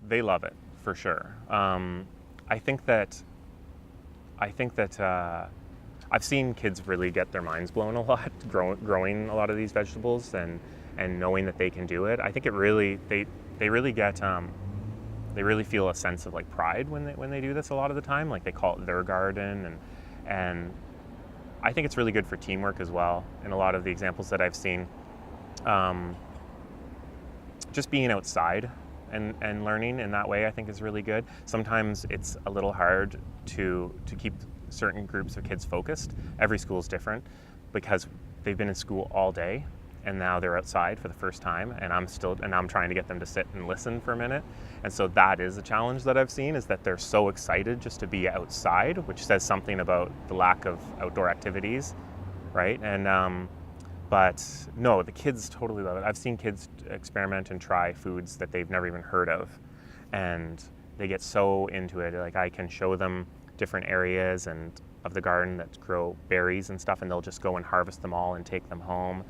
they love it for sure. I think that I've seen kids really get their minds blown a lot growing a lot of these vegetables and knowing that they can do it. I think it really they really get they really feel a sense of like pride when they do this a lot of the time. Like they call it their garden, and I think it's really good for teamwork as well. In a lot of the examples that I've seen, just being outside and learning in that way, I think is really good. Sometimes it's a little hard to keep certain groups of kids focused. Every school is different because they've been in school all day and now they're outside for the first time, and I'm trying to get them to sit and listen for a minute. And so that is a challenge that I've seen, is that they're so excited just to be outside, which says something about the lack of outdoor activities, right? And but no, the kids totally love it. I've seen kids experiment and try foods that they've never even heard of, and they get so into it. Like I can show them different areas and of the garden that grow berries and stuff, and they'll just go and harvest them all and take them home.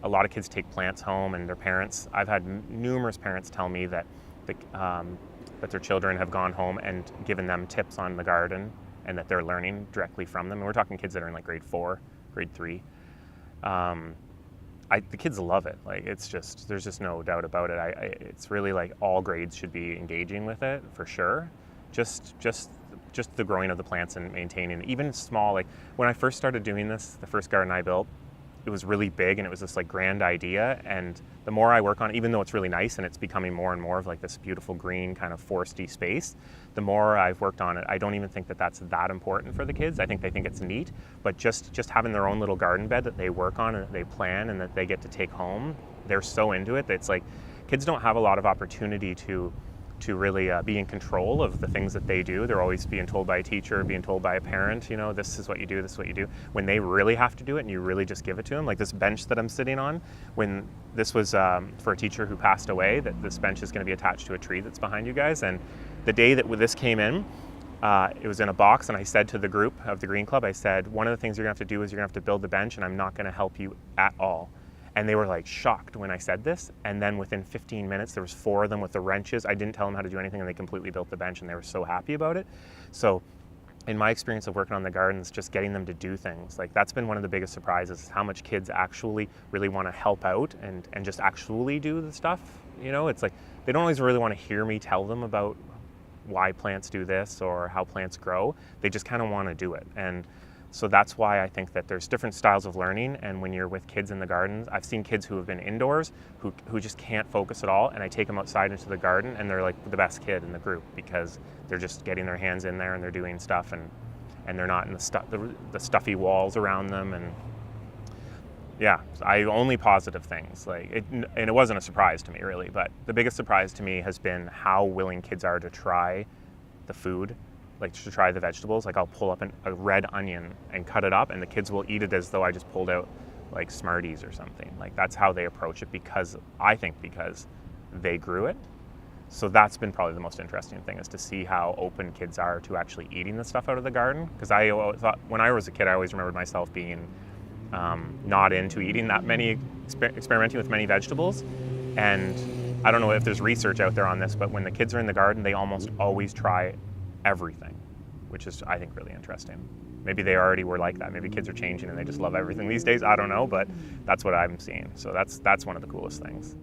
A lot of kids take plants home, and their parents, I've had numerous parents tell me that that their children have gone home and given them tips on the garden and that they're learning directly from them. And we're talking kids that are in like grade 4, grade 3. The kids love it. Like there's just no doubt about it. It's really like all grades should be engaging with it for sure. Just the growing of the plants and maintaining, even small, like when I first started doing this, the first garden I built, it was really big and it was this like grand idea. And the more I work on it, even though it's really nice and it's becoming more and more of like this beautiful green kind of foresty space, the more I've worked on it, I don't even think that that's that important for the kids. I think they think it's neat, but just having their own little garden bed that they work on and that they plan and that they get to take home, they're so into it that it's like kids don't have a lot of opportunity to really be in control of the things that they do. They're always being told by a teacher, being told by a parent, you know, this is what you do, this is what you do. When they really have to do it and you really just give it to them, like this bench that I'm sitting on, when this was for a teacher who passed away, that this bench is going to be attached to a tree that's behind you guys. And the day that this came in, it was in a box, and I said to the group of the Green Club, I said, one of the things you're going to have to do is you're going to have to build the bench, and I'm not going to help you at all. And they were like shocked when I said this. And then within 15 minutes, there was 4 of them with the wrenches. I didn't tell them how to do anything, and they completely built the bench, and they were so happy about it. So in my experience of working on the gardens, just getting them to do things, like that's been one of the biggest surprises, is how much kids actually really want to help out and just actually do the stuff. You know, it's like they don't always really want to hear me tell them about why plants do this or how plants grow. They just kind of want to do it. And so that's why I think that there's different styles of learning, and when you're with kids in the gardens, I've seen kids who have been indoors who just can't focus at all, and I take them outside into the garden, and they're like the best kid in the group because they're just getting their hands in there and they're doing stuff, and they're not in the stuffy walls around them. And yeah, only positive things. And it wasn't a surprise to me really, but the biggest surprise to me has been how willing kids are to try the food. Like to try the vegetables. Like I'll pull up a red onion and cut it up, and the kids will eat it as though I just pulled out like Smarties or something. Like that's how they approach it, because they grew it. So that's been probably the most interesting thing, is to see how open kids are to actually eating the stuff out of the garden. Because I thought when I was a kid, I always remembered myself being not into eating that many, experimenting with many vegetables. And I don't know if there's research out there on this, but when the kids are in the garden, they almost always try everything, which is, I think, really interesting. Maybe they already were like that. Maybe kids are changing and they just love everything these days. I don't know, but that's what I'm seeing. So that's one of the coolest things.